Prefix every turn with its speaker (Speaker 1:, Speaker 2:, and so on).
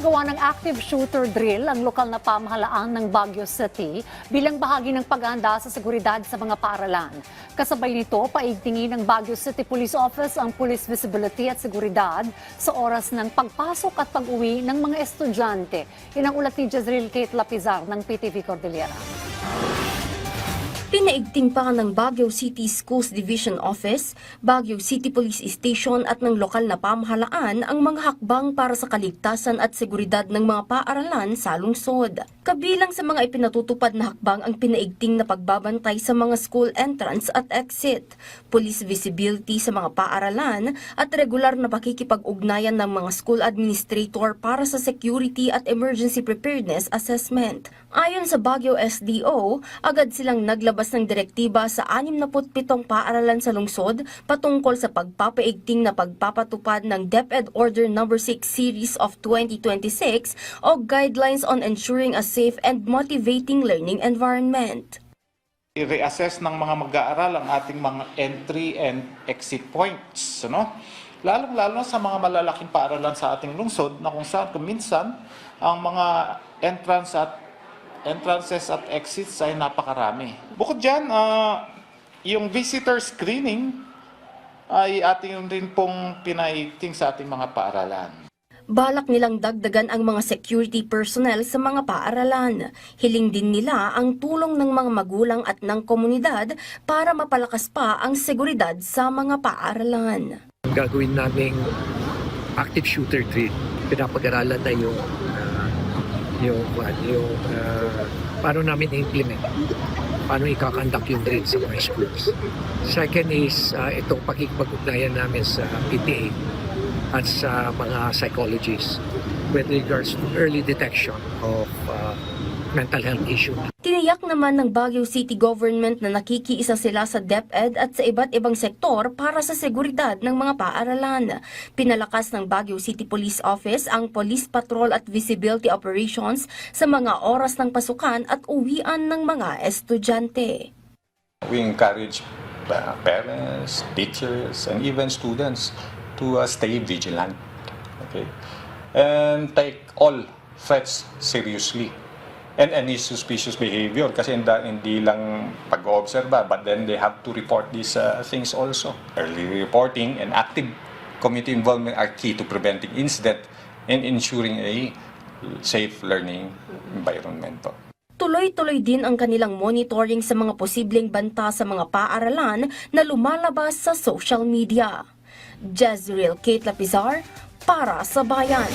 Speaker 1: Nagsagawa ng active shooter drill ang lokal na pamahalaan ng Baguio City bilang bahagi ng paghahanda sa seguridad sa mga paaralan. Kasabay nito, paigtingin ng Baguio City Police Office ang police visibility at seguridad sa oras ng pagpasok at pag-uwi ng mga estudyante. Yan ang ulat ni Jezreel Kate Lapizar ng PTV Cordillera.
Speaker 2: Pinaigting pa ng Baguio City Schools Division Office, Baguio City Police Station at ng lokal na pamahalaan ang mga hakbang para sa kaligtasan at seguridad ng mga paaralan sa lungsod. Kabilang sa mga ipinatutupad na hakbang ang pinaigting na pagbabantay sa mga school entrance at exit, police visibility sa mga paaralan at regular na pakikipag-ugnayan ng mga school administrator para sa security at emergency preparedness assessment. Ayon sa Baguio SDO, agad silang naglabas ng direktiba sa 67 paaralan sa lungsod patungkol sa pagpapaigting na pagpapatupad ng DepEd Order No. 6 Series of 2026 o Guidelines on Ensuring a Safe and Motivating Learning Environment.
Speaker 3: I-reassess ng mga mag-aaral ang ating mga entry and exit points, lalong-lalo sa mga malalaking paaralan sa ating lungsod na kung saan minsan ang mga entrances at exits ay napakarami. Bukod dyan, yung visitor screening ay ating rin pong pinaigting sa ating mga paaralan.
Speaker 2: Balak nilang dagdagan ang mga security personnel sa mga paaralan. Hiling din nila ang tulong ng mga magulang at ng komunidad para mapalakas pa ang seguridad sa mga paaralan.
Speaker 4: Gagawin naming active shooter drill. Pinapag-aralan na yung paano namin i-implement, paano i-conduct yung drill sa mga schools. Second is itong pakikipag-ugnayan namin sa PTA at sa mga psychologists with regards to early detection of mental health issue.
Speaker 2: Tiniyak naman ng Baguio City Government na nakikiisa sila sa DepEd at sa iba't ibang sektor para sa seguridad ng mga paaralan. Pinalakas ng Baguio City Police Office ang police patrol at visibility operations sa mga oras ng pasukan at uwian ng mga estudyante.
Speaker 5: We encourage parents, teachers, and even students to stay vigilant, and take all threats seriously. And any suspicious behavior, kasi hindi lang pag-oobserba, but then they have to report these things also. Early reporting and active community involvement are key to preventing incident and ensuring a safe learning environment.
Speaker 2: Tuloy-tuloy din ang kanilang monitoring sa mga posibleng banta sa mga paaralan na lumalabas sa social media. Jezreel Kate Lapizar para sa Bayan.